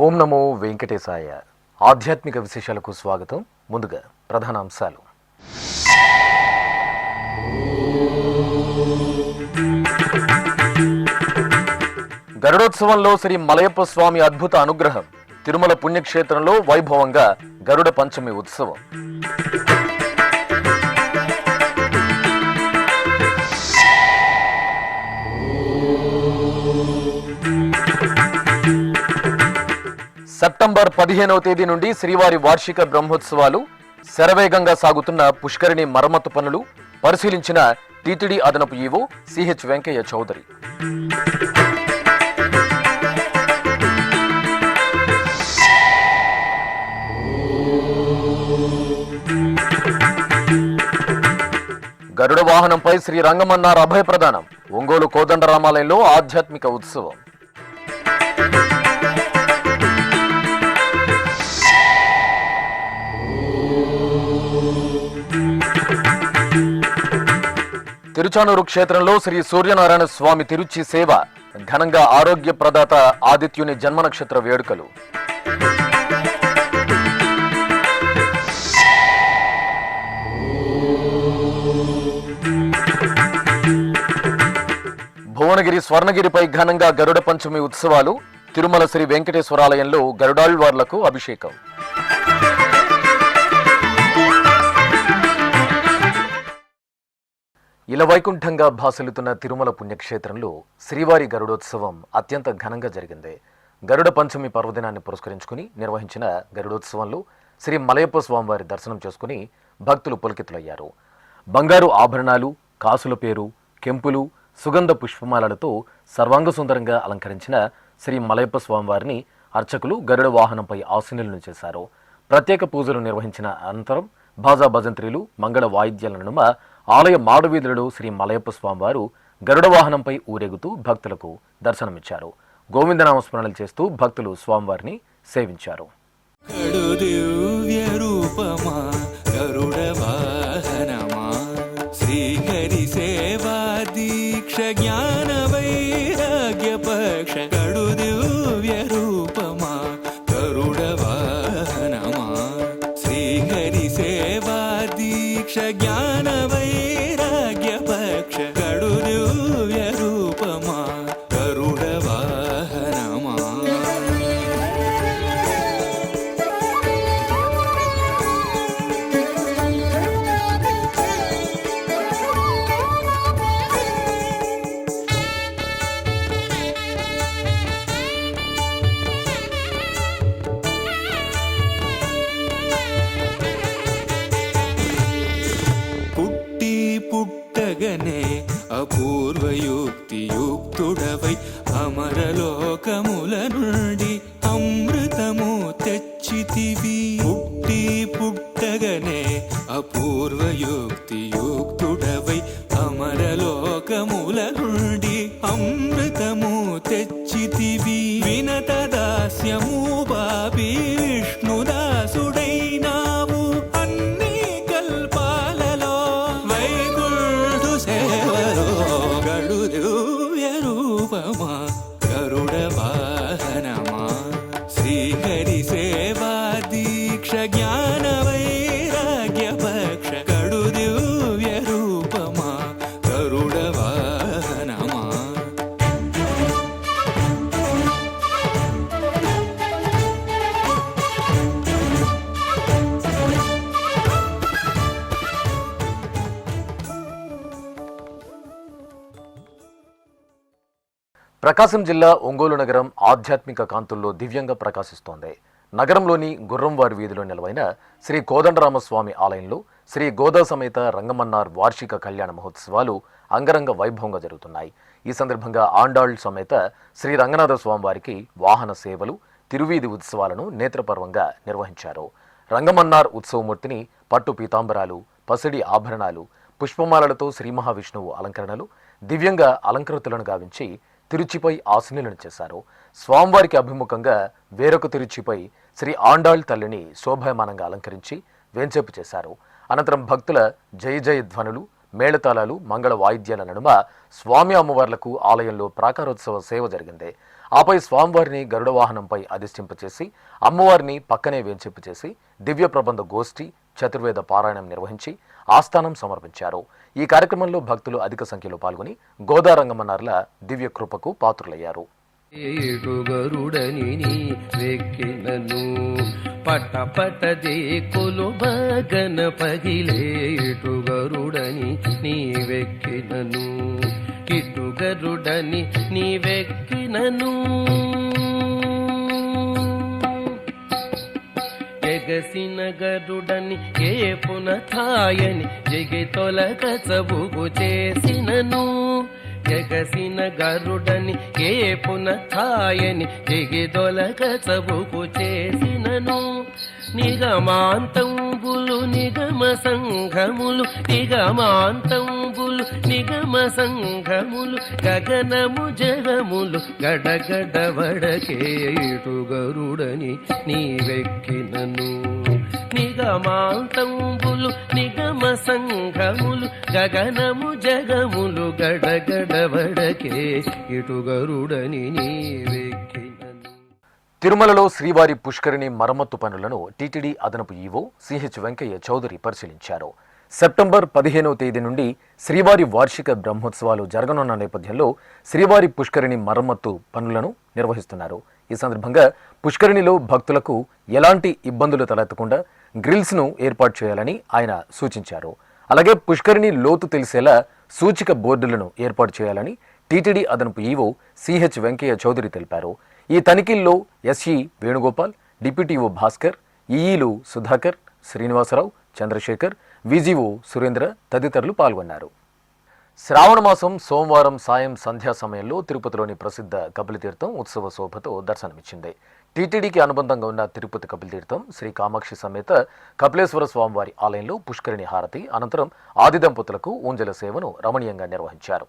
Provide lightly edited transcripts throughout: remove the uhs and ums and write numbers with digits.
ఓం నమో వెంకటేశాయ. ఆధ్యాత్మిక విశేషాలకు స్వాగతం. ముందుగా ప్రధాన అంశాలు. గరుడోత్సవంలో శ్రీ మలయప్ప స్వామి అద్భుత అనుగ్రహం. తిరుమల పుణ్యక్షేత్రంలో వైభవంగా గరుడ పంచమి ఉత్సవం. సెప్టెంబర్ 15వ తేదీ నుండి శ్రీవారి వార్షిక బ్రహ్మోత్సవాలు. శరవేగంగా సాగుతున్న పుష్కరిణి మరమ్మతు పనులు పరిశీలించిన టీటీడీ అదనపు ఈవో సిహెచ్ వెంకయ్య చౌదరి. గరుడ వాహనంపై శ్రీ రంగమన్నార్ అభయ ప్రదానం. ఒంగోలు కోదండరామాలయంలో ఆధ్యాత్మిక ఉత్సవం. తిరుచానూరు క్షేత్రంలో శ్రీ సూర్యనారాయణ స్వామి తిరుచి సేవ. ఘనంగా ఆరోగ్య ప్రదాత ఆదిత్యుని జన్మ నక్షత్ర వేడుకలు. భువనగిరి స్వర్ణగిరిపై ఘనంగా గరుడ పంచమి ఉత్సవాలు. తిరుమల శ్రీ వెంకటేశ్వరాలయంలో గరుడాళ్వార్లకు అభిషేకం. ఇలవైకుంఠంగా భాసలుతున్న తిరుమల పుణ్యక్షేత్రంలో శ్రీవారి గరుడోత్సవం అత్యంత ఘనంగా జరిగింది. గరుడ పంచమి పర్వదినాన్ని పురస్కరించుకుని నిర్వహించిన గరుడోత్సవంలో శ్రీ మలయప్ప స్వామివారి దర్శనం చేసుకుని భక్తులు పులకితులయ్యారు. బంగారు ఆభరణాలు, కాసుల పేరు, కెంపులు, సుగంధ పుష్పమాలలతో సర్వాంగ సుందరంగా అలంకరించిన శ్రీ మలయప్ప స్వామివారిని అర్చకులు గరుడ వాహనంపై ఆసీనులను చేశారు. ప్రత్యేక పూజలు నిర్వహించిన అనంతరం బాజా భజంత్రీలు, మంగళ వాయిద్యాల నడుమ ఆలయ మాడవీధులలో శ్రీ మలయప్ప స్వామివారు గరుడ వాహనంపై ఊరేగుతూ భక్తులకు దర్శనమిచ్చారు. గోవిందనామస్మరణలు చేస్తూ భక్తులు స్వామివారిని సేవించారు. అపూర్వయుక్తియుక్తుడవై అమరలోకముల నుండి అమృతము తెచ్చితివి. పుట్టి పుట్టగనే అపూర్వయుక్తియుక్తుడవై అమరలోకముల నుండి అమృతము తెచ్చితివి. వినత దాస్యము బాబి విష్ణుదాసుడైనావు అన్ని కల్పాలలో. వైకుంఠ సేవలో గరుడ రూపమా గరుడ వాహనమా శ్రీహరి సేవా దీక్ష జ్ఞాన వైరాగ్య పక్ష గడు దివ్య రూపమా గరుడ వాహనమా. ప్రకాశం జిల్లా ఒంగోలు నగరం ఆధ్యాత్మిక కాంతుల్లో దివ్యంగా ప్రకాశిస్తోంది. నగరంలోని గుర్రంవారి వీధిలో నిలవైన శ్రీ కోదండరామస్వామి ఆలయంలో శ్రీ గోదా సమేత రంగమన్నార్ వార్షిక కళ్యాణ మహోత్సవాలు అంగరంగ వైభవంగా జరుగుతున్నాయి. ఈ సందర్భంగా ఆండాళ్ సమేత శ్రీ రంగనాథ స్వామివారికి వాహన సేవలు, తిరువీధి ఉత్సవాలను నేత్రపర్వంగా నిర్వహించారు. రంగమన్నార్ ఉత్సవమూర్తిని పట్టు పీతాంబరాలు, పసిడి ఆభరణాలు, పుష్పమాలలతో శ్రీ మహావిష్ణువు అలంకరణలు, దివ్యంగా అలంకృతులను గావించి తిరుచిపై ఆసీనులను చేశారు. స్వామివారికి అభిముఖంగా వేరొక తిరుచిపై శ్రీ ఆండాళ్ తల్లిని శోభాయమానంగా అలంకరించి వేంచేపు చేశారు. అనంతరం భక్తుల జయ జయ ధ్వనులు, మేళతాళాలు, మంగళ వాయిద్యాల నడుమ స్వామి అమ్మవార్లకు ఆలయంలో ప్రాకారోత్సవ సేవ జరిగింది. ఆపై స్వామివారిని గరుడ వాహనంపై అధిష్ఠింపచేసి అమ్మవారిని పక్కనే వేంచేపు చేసి దివ్య ప్రబంధ గోష్ఠి, చతుర్వేద పారాయణం నిర్వహించి ఆస్థానం సమర్పించారు. ఈ కార్యక్రమంలో భక్తులు అధిక సంఖ్యలో పాల్గొని గోదా రంగమన్నార్ల దివ్య కృపకు పాత్రులయ్యారు. ఏడుగరుడని వెక్కినను పటపటదే కొలుబ గణపగిలేటుగరుడని నీవెక్కినను ఇటుగరుడని నీవెక్కినను ఎగసిన గరుడని ఏ పునథాయని జగి తొలగ చబుగు చేసినను ఎగసిన గరుడని ఏ పునథాయని జగి తొలగ చబుగు చేసినను నిగమాంతంబులు నిగమ సంఘములు నిగమాంతంబులు నిగమ సంఘములు గగనము జగములు గడగడ వడకేటు గరుడని నీవెక్కినను నిగమాంతంబులు నిగమ సంఘములు గగనము జగములు గడగడ వడకే ఇటు గరుడని నీవెక్కినను. తిరుమలలో శ్రీవారి పుష్కరిణి మరమ్మత్తు పనులను టీటీడీ అదనపు ఈవో సిహెచ్ వెంకయ్య చౌదరి పరిశీలించారు. సెప్టెంబర్ 15వ తేదీ నుండి శ్రీవారి వార్షిక బ్రహ్మోత్సవాలు జరగనున్న నేపథ్యంలో శ్రీవారి పుష్కరిణి మరమ్మత్తు పనులను నిర్వహిస్తున్నారు. ఈ సందర్భంగా పుష్కరిణిలో భక్తులకు ఎలాంటి ఇబ్బందులు తలెత్తకుండా గ్రిల్స్ను ఏర్పాటు చేయాలని ఆయన సూచించారు. అలాగే పుష్కరిణి లోతు తెలిసేలా సూచిక బోర్డులను ఏర్పాటు చేయాలని టీటీడీ అదనపు ఈవో సిహెచ్ వెంకయ్య చౌదరి తెలిపారు. ఈ తనిఖీల్లో ఎస్ఈ వేణుగోపాల్, డిప్యూటీఓ భాస్కర్, ఈఈలు సుధాకర్, శ్రీనివాసరావు, చంద్రశేఖర్, విజిఓ సురేంద్ర తదితరులు పాల్గొన్నారు. శ్రావణ మాసం సోమవారం సాయం సంధ్యా సమయంలో తిరుపతిలోని ప్రసిద్ధ కపిలతీర్థం ఉత్సవ శోభతో దర్శనమిచ్చింది. టీటీడీకి అనుబంధంగా ఉన్న తిరుపతి కపిలతీర్థం శ్రీ కామాక్షి సమేత కపిలేశ్వర స్వామివారి ఆలయంలో పుష్కరిణి హారతి అనంతరం ఆది దంపతులకు ఊంజల సేవను రమణీయంగా నిర్వహించారు.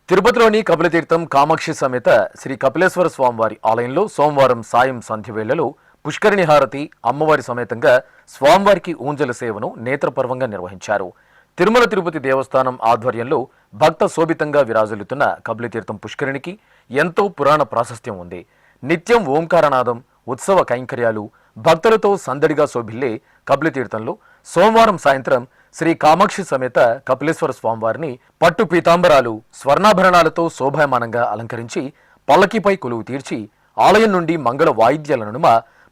తిరుపతిలోని కపిలతీర్థం కామాక్షి సమేత శ్రీ కపిలేశ్వర స్వామివారి ఆలయంలో సోమవారం సాయం సంధ్య వేళలో పుష్కరిణి హారతి, అమ్మవారి సమేతంగా స్వామివారికి ఊంజల సేవను నేత్రపర్వంగా నిర్వహించారు. తిరుమల తిరుపతి దేవస్థానం ఆధ్వర్యంలో భక్త శోభితంగా విరాజిల్లుతున్న కపిలతీర్థం పుష్కరిణికి ఎంతో పురాణ ప్రాశస్త్యం ఉంది. నిత్యం ఓంకారనాదం, ఉత్సవ కైంకర్యాలు, భక్తులతో సందడిగా శోభిల్లే కపిలతీర్థంలో సోమవారం సాయంత్రం శ్రీ కామాక్షి సమేత కపిలేశ్వర స్వామివారిని పట్టు పీతాంబరాలు, స్వర్ణాభరణాలతో శోభాయమానంగా అలంకరించి పల్లకీపై కొలువు తీర్చి ఆలయం నుండి మంగళ వాయిద్యాల నడుమ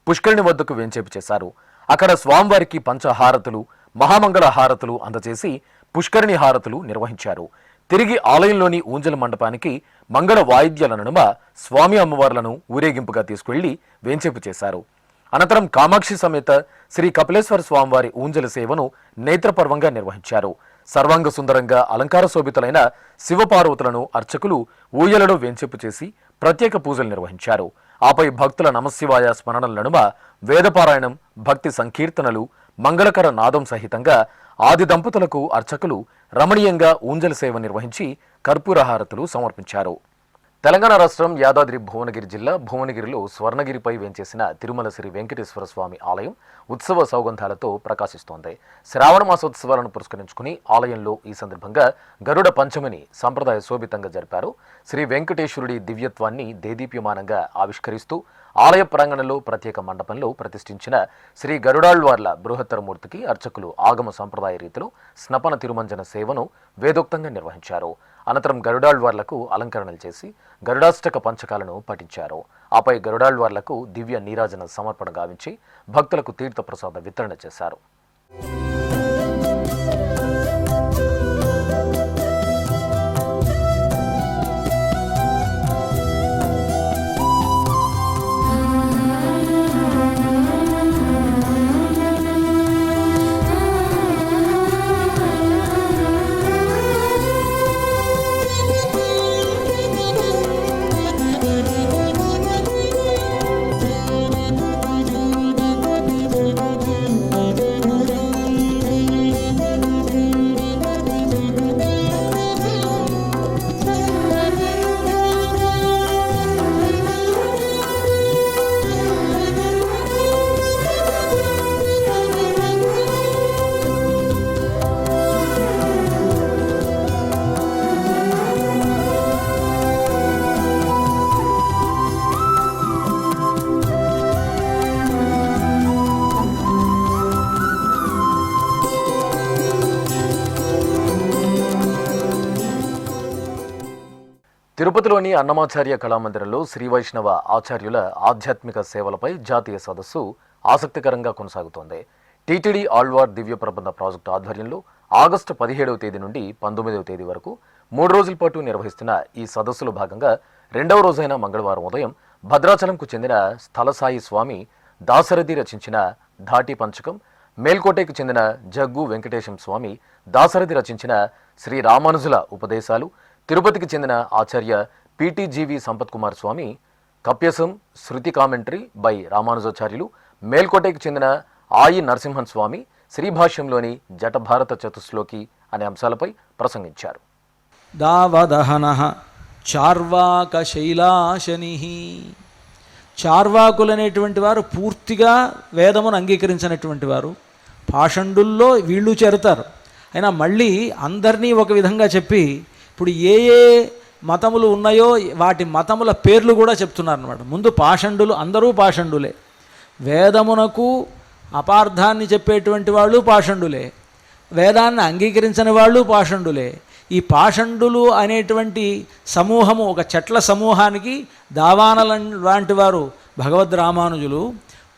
పుష్కరిణి వద్దకు వేంచేపు చేశారు. అక్కడ స్వామివారికి పంచహారతులు, మహామంగళ హారతులు అందజేసి పుష్కరిణి హారతులు నిర్వహించారు. తిరిగి ఆలయంలోని ఊంజల మండపానికి మంగళ వాయిద్యాల నడుమ స్వామి అమ్మవార్లను ఊరేగింపుగా తీసుకెళ్లి వేంచేపు చేశారు. అనంతరం కామాక్షి సమేత శ్రీ కపిలేశ్వర స్వామివారి ఊంజల సేవను నేత్రపర్వంగా నిర్వహించారు. సర్వాంగ సుందరంగా అలంకార శోభితులైన శివపార్వతులను అర్చకులు ఊయలలో వేంచేపు చేసి ప్రత్యేక పూజలు నిర్వహించారు. ఆపై భక్తుల నమశివాయ స్మరణల నడుమ వేదపారాయణం, భక్తి సంకీర్తనలు, మంగళకర నాదం సహితంగా ఆది దంపతులకు అర్చకులు రమణీయంగా ఊంజల సేవ నిర్వహించి కర్పూర హారతులు సమర్పించారు. తెలంగాణ రాష్ట్రం యాదాద్రి భువనగిరి జిల్లా భువనగిరిలో స్వర్ణగిరిపై వేంచేసిన తిరుమల శ్రీ వెంకటేశ్వర స్వామి ఆలయం ఉత్సవ సౌగంధాలతో ప్రకాశిస్తోంది. శ్రావణ మాసోత్సవాలను పురస్కరించుకుని ఆలయంలో ఈ సందర్భంగా గరుడ పంచమిని సంప్రదాయ శోభితంగా జరిపారు. శ్రీ వెంకటేశ్వరుడి దివ్యత్వాన్ని దేదీప్యమానంగా ఆవిష్కరిస్తూ ఆలయ ప్రాంగణంలో ప్రత్యేక మండపంలో ప్రతిష్ఠించిన శ్రీ గరుడాళ్వార్ల బృహత్తర మూర్తికి అర్చకులు ఆగమ సంప్రదాయ రీతిలో స్నపన తిరుమంజన సేవను వేదోక్తంగా నిర్వహించారు. అనంతరం గరుడాళ్వార్లకు అలంకరణలు చేసి గరుడాష్టక పంచకాలను పఠించారు. ఆపై గరుడాళ్వార్లకు దివ్య నీరాజన సమర్పణ గావించి భక్తులకు తీర్థప్రసాద వితరణ చేశారు. తిరుపతిలోని అన్నమాచార్య కళామందిరంలో శ్రీ వైష్ణవ ఆచార్యుల ఆధ్యాత్మిక సేవలపై జాతీయ సదస్సు ఆసక్తికరంగా కొనసాగుతోంది. టీటీడీ ఆళ్వార్ దివ్య ప్రబంధ ప్రాజెక్టు ఆధ్వర్యంలో ఆగస్టు 17వ తేదీ నుండి 19వ తేదీ వరకు 3 రోజుల పాటు నిర్వహిస్తున్న ఈ సదస్సులో భాగంగా 2వ రోజైన మంగళవారం ఉదయం భద్రాచలంకు చెందిన స్థలసాయి స్వామి దాశరథి రచించిన ధాటి పంచకం, మేల్కోటేకు చెందిన జగ్గు వెంకటేశం స్వామి దాశరథి రచించిన శ్రీ రామానుజుల ఉపదేశాలు, తిరుపతికి చెందిన ఆచార్య పిటిజీవి సంపత్ కుమార్ స్వామి కప్యసం శృతి కామెంటరీ బై రామానుజాచార్యులు, మేల్కోటేకు చెందిన ఆయి నరసింహన్ స్వామి శ్రీభాష్యంలోని జటభారత చతుశ్లోకి అనే అంశాలపై ప్రసంగించారు. దావదహన చార్వాక శైలాశని. చార్వాకులు అనేటువంటి వారు పూర్తిగా వేదమును అంగీకరించినటువంటి వారు. పాషండుల్లో వీళ్ళు చేరుతారు. అయినా మళ్ళీ అందరినీ ఒక విధంగా చెప్పి ఇప్పుడు ఏ ఏ మతములు ఉన్నాయో వాటి మతముల పేర్లు కూడా చెప్తున్నారు అన్నమాట. ముందు పాషండులు, అందరూ పాషండులే. వేదమునకు అపార్థాన్ని చెప్పేటువంటి వాళ్ళు పాషండులే, వేదాన్ని అంగీకరించని వాళ్ళు పాషండులే. ఈ పాషండులు అనేటువంటి సమూహము, ఒక చెట్ల సమూహానికి దావానల లాంటి వారు భగవద్ రామానుజులు.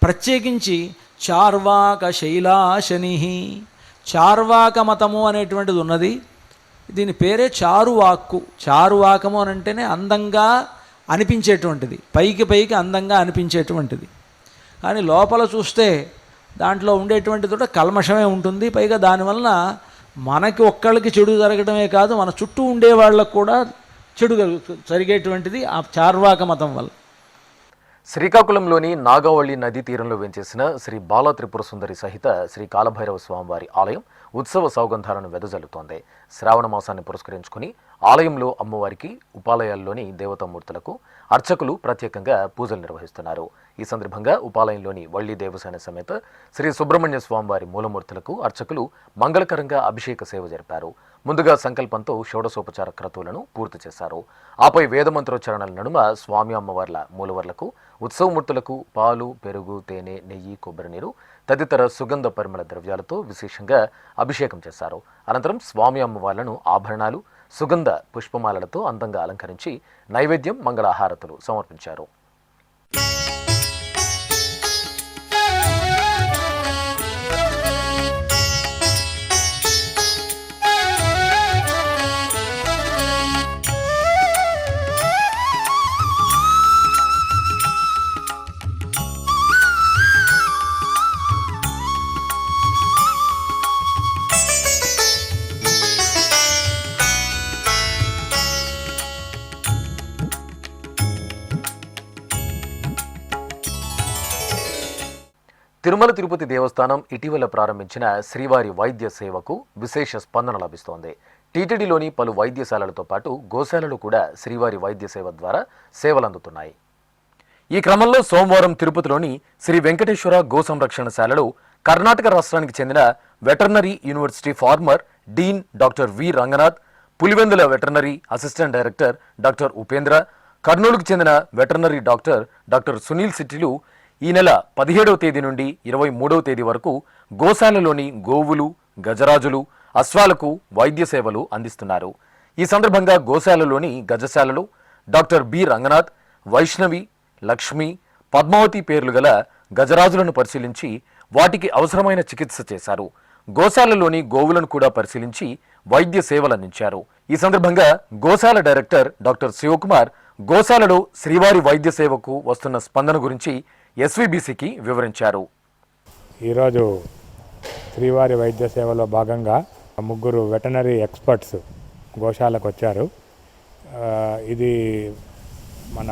ప్రత్యేకించి చార్వాక శైలాశని, చార్వాక మతము అనేటువంటిది ఉన్నది. దీని పేరే చారువాక్కు. చారువాకము అని అంటేనే అందంగా అనిపించేటువంటిది, పైకి పైకి అందంగా అనిపించేటువంటిది. కానీ లోపల చూస్తే దాంట్లో ఉండేటువంటిది కూడా కల్మషమే ఉంటుంది. పైగా దానివలన మనకి ఒక్కళ్ళకి చెడు జరగడమే కాదు, మన చుట్టూ ఉండే వాళ్ళకు కూడా చెడు జరిగేటువంటిది ఆ చార్వాక మతం వల్ల. శ్రీకాకుళంలోని నాగావళి నదీ తీరంలో వెంచేసిన శ్రీ బాల త్రిపుర సుందరి సహిత శ్రీ కాలభైరవ స్వామివారి ఆలయం ఉత్సవ సౌగంధాలను వెదజల్లుతోంది. శ్రావణ మాసాన్ని పురస్కరించుకుని ఆలయంలో అమ్మవారికి, ఉపాలయాల్లోని దేవతామూర్తులకు అర్చకులు ప్రత్యేకంగా పూజలు నిర్వహిస్తున్నారు. ఈ సందర్భంగా ఉపాలయంలోని వల్లి దేవసేన సమేత శ్రీ సుబ్రహ్మణ్య స్వామివారి మూలమూర్తులకు అర్చకులు మంగళకరంగా అభిషేక సేవ జరిపారు. ముందుగా సంకల్పంతో షోడశోపచార క్రతువులను పూర్తి చేశారు. ఆపై వేదమంత్రోచ్చారణల నడుమ స్వామి అమ్మవార్ల మూలవర్లకు, ఉత్సవమూర్తులకు పాలు, పెరుగు, తేనె, నెయ్యి, కొబ్బరి నీరు తదితర సుగంధ పరిమళ ద్రవ్యాలతో విశేషంగా అభిషేకం చేశారు. అనంతరం స్వామి అమ్మవార్లను ఆభరణాలు, సుగంధ పుష్పమాలలతో అందంగా అలంకరించి నైవేద్యం, మంగళహారతులు సమర్పించారు. తిరుమల తిరుపతి దేవస్థానం ఇటీవల ప్రారంభించిన శ్రీవారి వైద్య సేవకు విశేష స్పందన లభిస్తోంది. టీటీడీలోని పలు వైద్యశాలలతో పాటు గోశాలలు కూడా శ్రీవారి వైద్య సేవ ద్వారా సేవలందుతున్నాయి. ఈ క్రమంలో సోమవారం తిరుపతిలోని శ్రీ వెంకటేశ్వర గో సంరక్షణశాలలో కర్ణాటక రాష్ట్రానికి చెందిన veterinary university former dean doctor V Ranganath, Pulivendula veterinary assistant director doctor Upendra, కర్నూలుకు చెందిన వెటర్నరీ డాక్టర్ సునీల్ సిట్టిలు ఈ నెల 17వ తేదీ నుండి 23వ తేదీ వరకు గోశాలలోని గోవులు, గజరాజులు, అశ్వాలకు వైద్య సేవలు అందిస్తున్నారు. ఈ సందర్భంగా గోశాలలోని గజశాలలో డాక్టర్ బి రంగనాథ్, వైష్ణవి, లక్ష్మి, పద్మావతి పేర్లు గల గజరాజులను పరిశీలించి వాటికి అవసరమైన చికిత్స చేశారు. గోశాలలోని గోవులను కూడా పరిశీలించి వైద్య సేవలందించారు. ఈ సందర్భంగా గోశాల డైరెక్టర్ డాక్టర్ శివకుమార్ గోశాలలో శ్రీవారి వైద్య సేవకు వస్తున్న స్పందన గురించి ఎస్వీబీసీకి వివరించారు. ఈరోజు శ్రీవారి వైద్య సేవలో భాగంగా 3 వెటనరీ ఎక్స్పర్ట్స్ గోశాలకు వచ్చారు. ఇది మన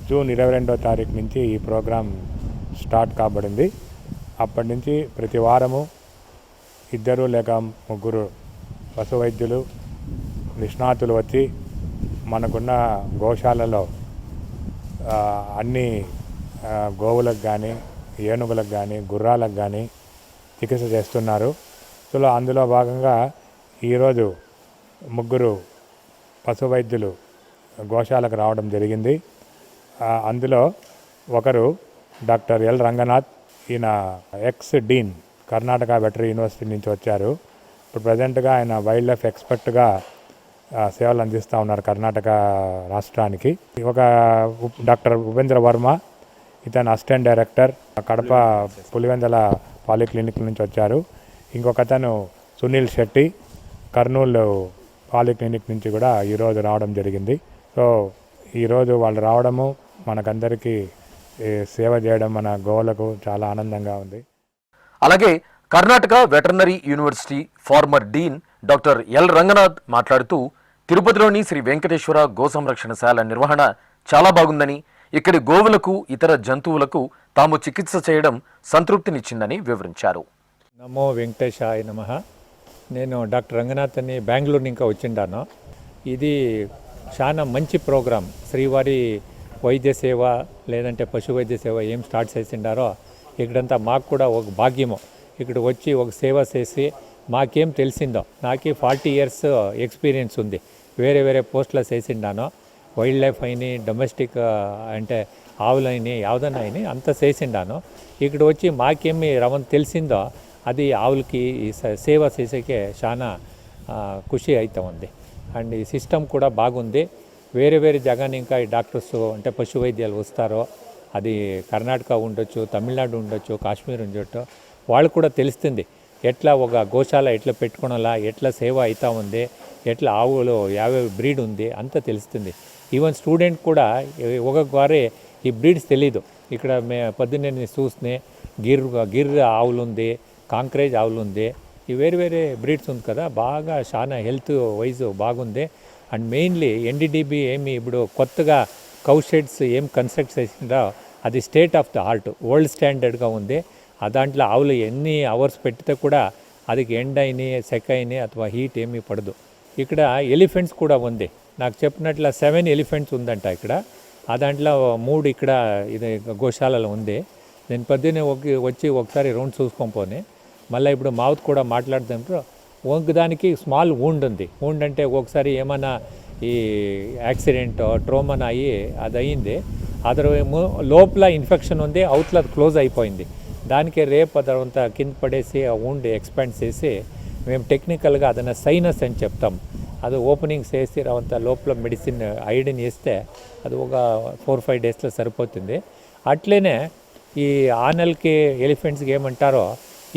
జూన్ 22వ తారీఖు నుంచి ఈ ప్రోగ్రాం స్టార్ట్ కాబడింది. అప్పటి నుంచి ప్రతి వారము 2 లేక 3 పశు వైద్యులు, నిష్ణాతులు వచ్చి మనకున్న గోశాలలో అన్ని గోవులకు కానీ, ఏనుగులకు కానీ, గుర్రాలకు కానీ చికిత్స చేస్తున్నారు. సో అందులో భాగంగా ఈరోజు 3 పశు వైద్యులు గోశాలకు రావడం జరిగింది. అందులో ఒకరు డాక్టర్ ఎల్ రంగనాథ్, ఈయన ఎక్స్ డీన్ కర్ణాటక వెటరీ యూనివర్సిటీ నుంచి వచ్చారు. ఇప్పుడు ప్రజెంట్గా ఆయన వైల్డ్ లైఫ్ ఎక్స్పర్ట్గా సేవలు అందిస్తూ ఉన్నారు కర్ణాటక రాష్ట్రానికి. ఒక డాక్టర్ ఉపేంద్ర వర్మ, ఇతను assistant director Kadapa Pulivendula polyclinic నుంచి వచ్చారు. ఇంకొక అతను సునీల్ శెట్టి కర్నూలు పాలిక్లినిక్ నుంచి కూడా ఈరోజు రావడం జరిగింది. సో ఈరోజు వాళ్ళు రావడము మనకందరికీ సేవ చేయడం మన గోవులకు చాలా ఆనందంగా ఉంది. అలాగే Karnataka veterinary university former dean doctor L Ranganath మాట్లాడుతూ తిరుపతిలోని శ్రీ వెంకటేశ్వర గో సంరక్షణశాల నిర్వహణ చాలా బాగుందని, ఇక్కడి గోవులకు ఇతర జంతువులకు తాము చికిత్స చేయడం సంతృప్తినిచ్చిందని వివరించారు. నమో వెంకటేశాయ నమః. నేను డాక్టర్ రంగనాథ్ అని బెంగళూరు ఇంకా వచ్చిండాను. ఇది చాలా మంచి ప్రోగ్రాం. శ్రీవారి వైద్య సేవ లేదంటే పశు వైద్య సేవ ఏం స్టార్ట్ చేసిండారో ఇక్కడంతా మాకు కూడా ఒక భాగ్యము. ఇక్కడ వచ్చి ఒక సేవ చేసి మాకేం తెలిసిందో, నాకు 40 years ఎక్స్పీరియన్స్ ఉంది. వేరే వేరే పోస్టులో చేసిండాను. వైల్డ్ లైఫ్ అయినాయి, డొమెస్టిక్ అంటే ఆవులైనాయి, యావదన్నా అయినాయి, అంతా చేసిండాను. ఇక్కడ వచ్చి మాకేమి రవంత తెలిసిందో అది ఆవులకి సేవ చేసేకే చాలా ఖుషి అవుతా ఉంది. అండ్ ఈ సిస్టమ్ కూడా బాగుంది. వేరే వేరే జగన్ ఇంకా ఈ డాక్టర్స్ అంటే పశు వైద్యాలు వస్తారో, అది కర్ణాటక ఉండొచ్చు, తమిళనాడు ఉండొచ్చు, కాశ్మీర్ ఉండొచ్చు, వాళ్ళు కూడా తెలుస్తుంది ఎట్లా ఒక గోశాల ఎట్లా పెట్టుకోవాలా, ఎట్లా సేవ అవుతా ఉంది, ఎట్లా ఆవులు యావే బ్రీడ్ ఉంది అంతా తెలుస్తుంది. ఈవెన్ స్టూడెంట్ కూడా ఒక్కొక్కసారి ఈ బ్రీడ్స్ తెలీదు. ఇక్కడ పొద్దున్నే నేను చూస్తే గిర్ ఆవులు ఉంది, కాంక్రేజ్ ఆవులు ఉంది, ఈ వేరే వేరే బ్రీడ్స్ ఉంది కదా, బాగా చాలా హెల్త్ వైజ్ బాగుంది. అండ్ మెయిన్లీ ఎన్డీడీబీ ఏమి ఇప్పుడు కొత్తగా కౌ షెడ్స్ ఏం కన్స్ట్రక్ట్ చేసిందో అది state of the art, world స్టాండర్డ్గా ఉంది. దాంట్లో ఆవులు ఎన్ని అవర్స్ పెట్టితే కూడా అది ఎండ అయినాయి, సెక అయినాయి అథవా హీట్ ఏమీ పడదు. ఇక్కడ ఎలిఫెంట్స్ కూడా ఉంది. నాకు చెప్పినట్లు 7 ఎలిఫెంట్స్ ఉందంట ఇక్కడ. దాంట్లో 3 ఇక్కడ ఇది గోశాలలో ఉంది. నేను పొద్దున్నే వచ్చి ఒకసారి రౌండ్ చూసుకొని పోనీ, మళ్ళీ ఇప్పుడు మౌత్ కూడా మాట్లాడుతుంటారు. దానికి స్మాల్ వూండ్ ఉంది. వూండ్ అంటే ఒకసారి ఏమైనా ఈ యాక్సిడెంట్ ట్రోమన్ అయ్యి అది అయ్యింది, అదర్ లోపల ఇన్ఫెక్షన్ ఉంది, అవుట్లో అది క్లోజ్ అయిపోయింది. దానికి రేపు అదంతా కింద పడేసి ఆ వూండ్ ఎక్స్పాండ్ చేసి మేము టెక్నికల్గా అదನ್ನ సైనస్ అని చెప్తాం. అది ఓపెనింగ్ చేసి అవంత లోపల మెడిసిన్ ఐడిన్ వేస్తే అది ఒక 4-5 డేస్లో సరిపోతుంది. అట్లనే ఈ ఆనల్కి ఎలిఫెంట్స్కి ఏమంటారో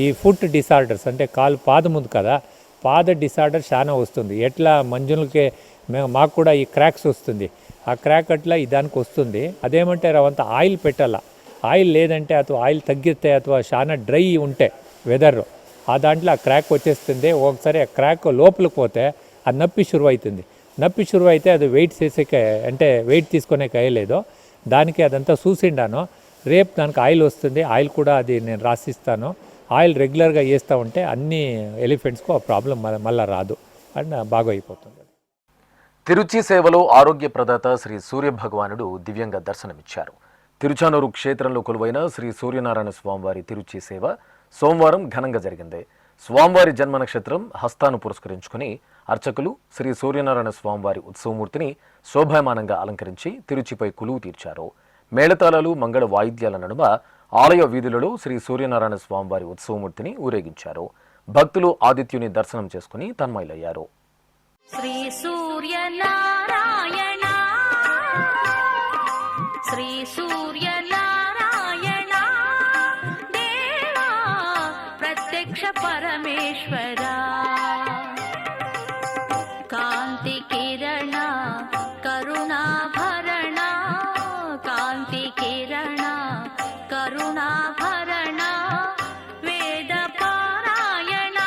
ఈ ఫుట్ డిసార్డర్స్ అంటే పాదం ఉంది కదా, పాద డిసార్డర్ చాలా వస్తుంది. ఎట్లా మంజులకి మాకు కూడా ఈ క్రాక్స్ వస్తుంది, ఆ క్రాక్ అట్లా దానికి వస్తుంది. అదేమంటే అవంతా ఆయిల్ పెట్టాల. ఆయిల్ లేదంటే అథవా ఆయిల్ తగ్గితే అథవా చాలా డ్రై ఉంటే వెదర్ దాంట్లో ఆ క్రాక్ వచ్చేస్తుంది. ఒకసారి ఆ క్రాక్ లోపలికి పోతే అది నొప్పి షురు అవుతుంది. నొప్పి షురు అయితే అది వెయిట్ చేసేకే అంటే వెయిట్ తీసుకునే అయ్యలేదు. దానికి అదంతా చూసిండాను. రేపు దానికి ఆయిల్ వస్తుంది, ఆయిల్ కూడా అది నేను రాసిస్తాను. ఆయిల్ రెగ్యులర్గా వేస్తూ ఉంటే అన్ని ఎలిఫెంట్స్కు ఆ ప్రాబ్లం మళ్ళీ రాదు అండ్ బాగా అయిపోతుంది. తిరుచి సేవలో ఆరోగ్య ప్రదాత శ్రీ సూర్య భగవానుడు దివ్యంగా దర్శనమిచ్చారు. తిరుచానూరు క్షేత్రంలో కొలువైన శ్రీ సూర్యనారాయణ స్వామివారి తిరుచి సేవ సోమవారం ఘనంగా జరిగింది. స్వామివారి జన్మ నక్షత్రం హస్తాను పురస్కరించుకుని అర్చకులు శ్రీ సూర్యనారాయణ స్వామివారి ఉత్సవమూర్తిని శోభాయమానంగా అలంకరించి తిరుచిపై కొలువు తీర్చారు. మేళతాళాలు, మంగళ వాయిద్యాల నడుమ ఆలయ వీధులలో శ్రీ సూర్యనారాయణ స్వామివారి ఉత్సవమూర్తిని ఊరేగించారు. భక్తులు ఆదిత్యుని దర్శనం చేసుకుని తన్మయులయ్యారు. శ్రీ సూర్యనారాయణ శ్రీ సూర్యనారాయణ దేవా ప్రత్యక్ష పరమేశ్వర కాంతి కిరణ కరుణాభరణ కాంతి కిరణ కరుణాభరణ వేద పారాయణ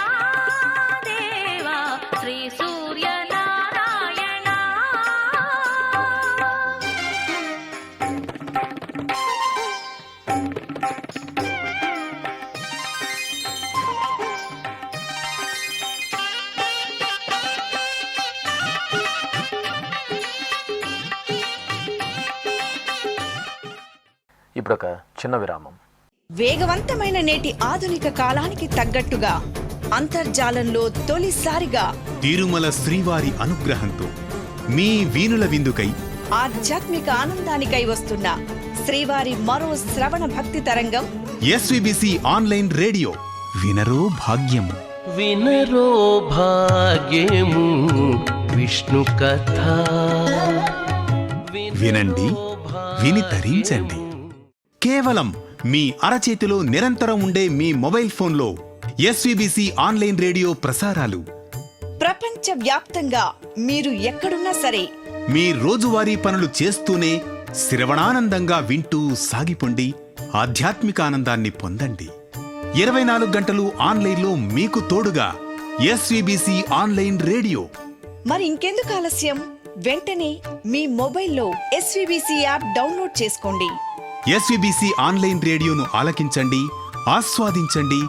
దేవా శ్రీ సూర్యనారాయణ. ఇప్పుడొక చిన్న విరామం. వేగవంతమైన నేటి ఆధునిక కాలానికి తగ్గట్టుగా అంతర్జాలంలో తొలిసారిగా తిరుమల శ్రీవారి అనుగ్రహంతో మీ వీణుల విందుకై ఆధ్యాత్మిక ఆనందానికై వస్తున్న శ్రీవారి మరో శ్రవణ భక్తి తరంగం ఎస్విబిసి ఆన్లైన్ రేడియో వినరో భాగ్యము. వినరో భాగ్యము విష్ణు కథ వినండి, విని తరించండి. కేవలం మీ అరచేతిలో నిరంతరం ఉండే మీ మొబైల్ ఫోన్లో ఎస్వీబీసీ ఆన్లైన్ రేడియో ప్రసారాలు ప్రపంచ వ్యాప్తంగా మీరు ఎక్కడున్నా సరే మీ రోజువారీ పనులు చేస్తూనే శ్రవణానందంగా వింటూ సాగిపోండి, ఆధ్యాత్మిక ఆనందాన్ని పొందండి. 24 గంటలు ఆన్లైన్లో మీకు తోడుగా ఎస్వీబీసీ ఆన్లైన్ రేడియో. మరి ఇంకెందుకు ఆలస్యం? వెంటనే మీ మొబైల్లో ఎస్వీబీసీ యాప్ డౌన్లోడ్ చేసుకోండి. ఎస్వీబీసీ ఆన్లైన్ రేడియోను ఆలకించండి, ఆస్వాదించండి,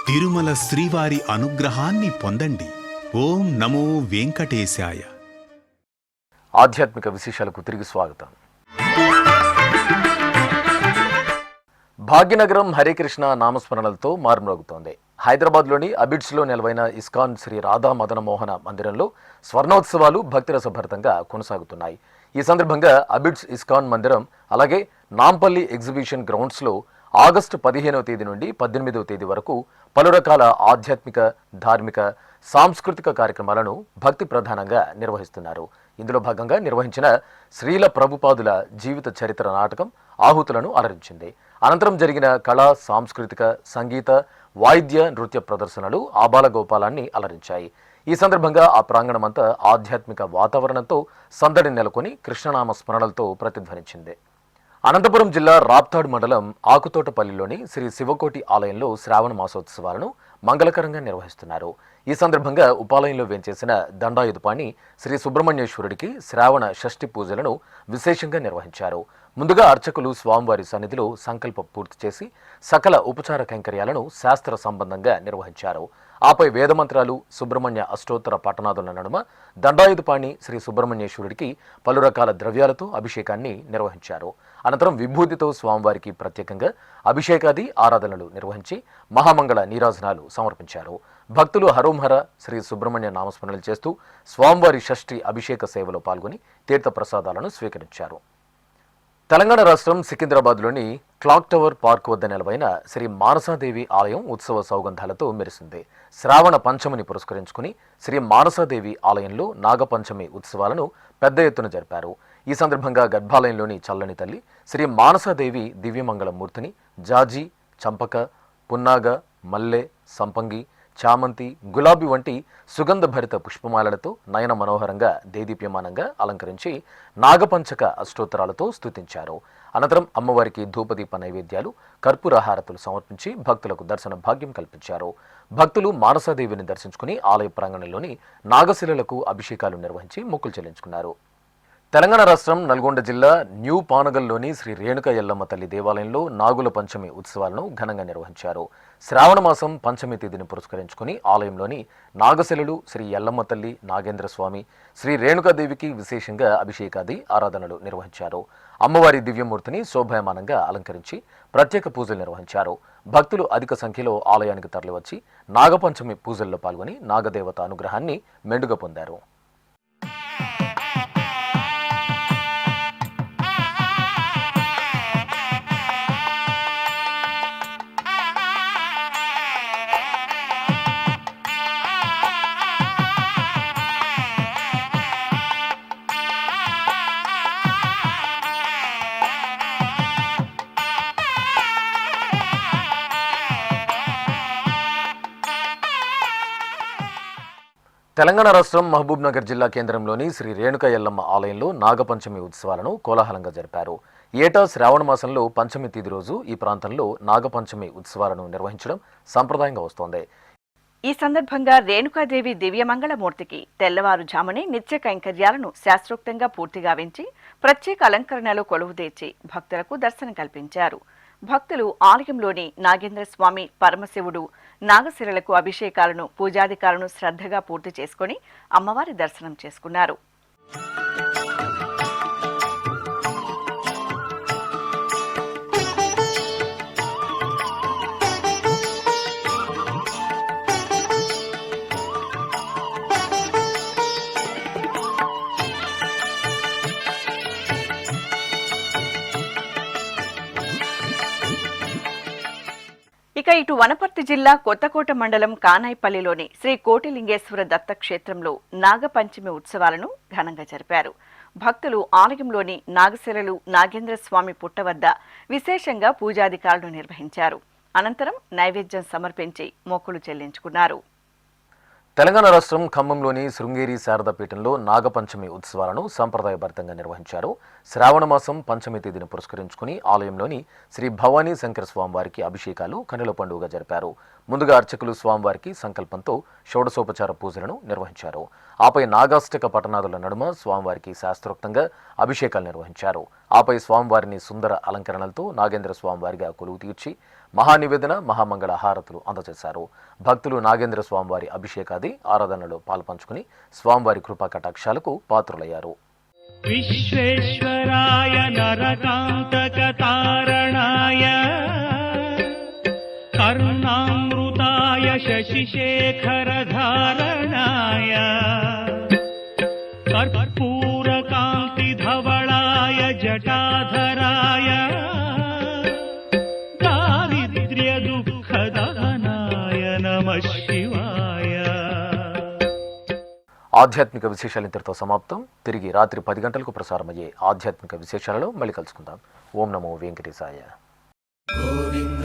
తిరుమల శ్రీవారి అనుగ్రహాన్ని పొందండి. ఓం నమో వెంకటేశాయ. ఆధ్యాత్మిక విశేషాలకు తిరిగి స్వాగతం. భాగ్యనగరం హరికృష్ణ నామస్మరణలతో మారుమ్రోగుతోంది. హైదరాబాద్లోని అబిడ్స్లో నెలవైన ఇస్కాన్ శ్రీ రాధా మదన మోహన మందిరంలో స్వర్ణోత్సవాలు భక్తిరసభరితంగా కొనసాగుతున్నాయి. ఈ సందర్భంగా అబిడ్స్ ఇస్కాన్ మందిరం అలాగే నాంపల్లి ఎగ్జిబిషన్ గ్రౌండ్స్లో ఆగస్టు 15వ తేదీ నుండి 18వ తేదీ వరకు పలు రకాల ఆధ్యాత్మిక, ధార్మిక, సాంస్కృతిక కార్యక్రమాలను భక్తి ప్రధానంగా నిర్వహిస్తున్నారు. ఇందులో భాగంగా నిర్వహించిన శ్రీల ప్రభుపాదుల జీవిత చరిత్ర నాటకం ఆహుతులను అలరించింది. అనంతరం జరిగిన కళా, సాంస్కృతిక, సంగీత, వాయిద్య, నృత్య ప్రదర్శనలు ఆబాలగోపాలాన్ని అలరించాయి. ఈ సందర్భంగా ఆ ప్రాంగణమంతా ఆధ్యాత్మిక వాతావరణంతో సందడి నెలకొని కృష్ణనామ స్మరణలతో ప్రతిధ్వనించింది. అనంతపురం జిల్లా రాప్తాడు మండలం ఆకుతోటపల్లిలోని శ్రీ శివకోటి ఆలయంలో శ్రావణ మాసోత్సవాలను మంగళకరంగా నిర్వహిస్తున్నారు. ఈ సందర్భంగా ఉపాలయంలో వేంచేసిన దండాయుధపాణి శ్రీ సుబ్రహ్మణ్యేశ్వరుడికి శ్రావణ షష్ఠి పూజలను విశేషంగా నిర్వహించారు. ముందుగా అర్చకులు స్వామివారి సన్నిధిలో సంకల్పం పూర్తి చేసి సకల ఉపచార కైంకర్యాలను శాస్త్ర సంబంధంగా నిర్వహించారు. ఆపై వేదమంత్రాలు, సుబ్రహ్మణ్య అష్టోత్తర పట్టణాదుల నడుమ దండాయుధపాణి శ్రీ సుబ్రహ్మణ్యేశ్వరుడికి పలు రకాల ద్రవ్యాలతో అభిషేకాన్ని నిర్వహించారు. అనంతరం విభూతితో స్వామివారికి ప్రత్యేకంగా అభిషేకాది ఆరాధనలు నిర్వహించి మహామంగళ నీరాజనాలు సమర్పించారు. భక్తులు హరోంహర శ్రీ సుబ్రహ్మణ్య నామస్మరణలు చేస్తూ స్వామివారి షష్ఠి అభిషేక సేవలో పాల్గొని తీర్థ ప్రసాదాలను స్వీకరించారు. తెలంగాణ రాష్ట్రం సికింద్రాబాద్లోని క్లాక్ టవర్ పార్క్ వద్ద నెలవైన శ్రీ మానసాదేవి ఆలయం ఉత్సవ సౌగంధాలతో మెరిసింది. శ్రావణ పంచమిని పురస్కరించుకుని శ్రీ మానసాదేవి ఆలయంలో నాగపంచమి ఉత్సవాలను పెద్ద ఎత్తున జరిపారు. ఈ సందర్భంగా గర్భాలయంలోని చల్లని తల్లి శ్రీ మానసాదేవి దివ్యమంగళ మూర్తిని జాజి, చంపక, పున్నాగ, మల్లె, సంపంగి, చామంతి, గులాబీ వంటి సుగంధభరిత పుష్పమాలలతో నయన మనోహరంగా దేదీప్యమానంగా అలంకరించి నాగపంచక అష్టోత్తరాలతో స్తుతించారు. అనంతరం అమ్మవారికి ధూపదీప నైవేద్యాలు, కర్పూర హారతులు సమర్పించి భక్తులకు దర్శన భాగ్యం కల్పించారు. భక్తులు మానసాదేవిని దర్శించుకుని ఆలయ ప్రాంగణంలోని నాగశిలలకు అభిషేకాలు నిర్వహించి మొక్కులు చెల్లించుకున్నారు. తెలంగాణ రాష్ట్రం నల్గొండ జిల్లా న్యూ పానగల్లోని శ్రీ రేణుక ఎల్లమ్మ తల్లి దేవాలయంలో నాగుల పంచమి ఉత్సవాలను ఘనంగా నిర్వహించారు. శ్రావణ మాసం పంచమి తేదీని పురస్కరించుకుని ఆలయంలోని నాగశిలలు, శ్రీ ఎల్లమ్మ తల్లి, నాగేంద్ర స్వామి, శ్రీ రేణుకాదేవికి విశేషంగా అభిషేకాది ఆరాధనలు నిర్వహించారు. అమ్మవారి దివ్యమూర్తిని శోభాయమానంగా అలంకరించి ప్రత్యేక పూజలు నిర్వహించారు. భక్తులు అధిక సంఖ్యలో ఆలయానికి తరలివచ్చి నాగపంచమి పూజల్లో పాల్గొని నాగదేవత అనుగ్రహాన్ని మెండుగా పొందారు. తెలంగాణ రాష్ట్రం మహబూబ్ నగర్ జిల్లా కేంద్రంలోని శ్రీ రేణుక ఎల్లమ్మ ఆలయంలో నాగపంచమి ఉత్సవాలను కోలాహలంగా జరిపారు. ఏటా శ్రావణ మాసంలో పంచమి తేదీ రోజు ఈ ప్రాంతంలో నాగపంచమి ఉత్సవాలను నిర్వహించడం సంప్రదాయంగా వస్తోంది. ఈ సందర్భంగా రేణుకాదేవి దివ్యమంగళమూర్తికి తెల్లవారుజామునే నిత్య కైంకర్యాలను శాస్త్రోక్తంగా పూర్తిగా వించి ప్రత్యేక అలంకరణలో కొలువుదీర్చి భక్తులకు దర్శనం కల్పించారు. భక్తులు ఆలయంలోని నాగేంద్ర స్వామి, పరమశివుడు, నాగశిరలకు అభిషేకాలను, పూజాధికాలను శ్రద్ధగా పూర్తి చేసుకుని అమ్మవారి దర్శనం చేసుకున్నారు. ఇక ఇటు వనపర్తి జిల్లా కొత్తకోట మండలం కానాయిపల్లిలోని శ్రీ కోటిలింగేశ్వర దత్తక్షేత్రంలో నాగపంచమి ఉత్సవాలను ఘనంగా జరిపారు. భక్తులు ఆలయంలోని నాగశిలలు నాగేంద్ర స్వామి పుట్ట వద్ద విశేషంగా పూజాధికారులు నిర్వహించారు. అనంతరం నైవేద్యం సమర్పించి మొక్కులు చెల్లించుకున్నారు. తెలంగాణ రాష్ట్రం ఖమ్మంలోని శృంగేరి శారదాపీఠంలో నాగపంచమి ఉత్సవాలను సంప్రదాయబద్ధంగా నిర్వహించారు. శ్రావణ మాసం పంచమి తేదీని పురస్కరించుకుని ఆలయంలోని శ్రీ భవానీ శంకర స్వామివారికి అభిషేకాలు కనుల పండుగగా జరిపారు. ముందుగా అర్చకులు స్వామివారికి సంకల్పంతో షోడశోపచార పూజలను నిర్వహించారు. ఆపై నాగాష్టక పట్టణాదుల నడుమ స్వామివారికి శాస్త్రోక్తంగా అభిషేకాలు నిర్వహించారు. ఆపై స్వామివారిని సుందర అలంకరణలతో నాగేంద్ర స్వామివారిగా కొలువు తీర్చి మహానివేదన మహామంగళ హారతులు అందజేశారు. భక్తులు నాగేంద్ర స్వామివారి అభిషేకాది ఆరాధనలో పాల్పంచుకుని స్వామివారి కృపా కటాక్షాలకు పాత్రులయ్యారు. విశ్వేశ్వరాయ నరకాంతకతారణాయ కర్ణామృతాయ శశిశేఖరధారణాయ కర్పూరకాంతిధవళాయ జటాధరాయ దారిద్ర్యదుఃఖదహనాయ నమః శివాయ. ఆధ్యాత్మిక విశేషాలు ఇంతటితో సమాప్తం. తిరిగి రాత్రి 10 గంటలకు ప్రసారమయ్యే ఆధ్యాత్మిక విశేషాలలో మళ్ళీ కలుసుకుందాం. ఓం నమో వెంకటేశాయ. గోవింద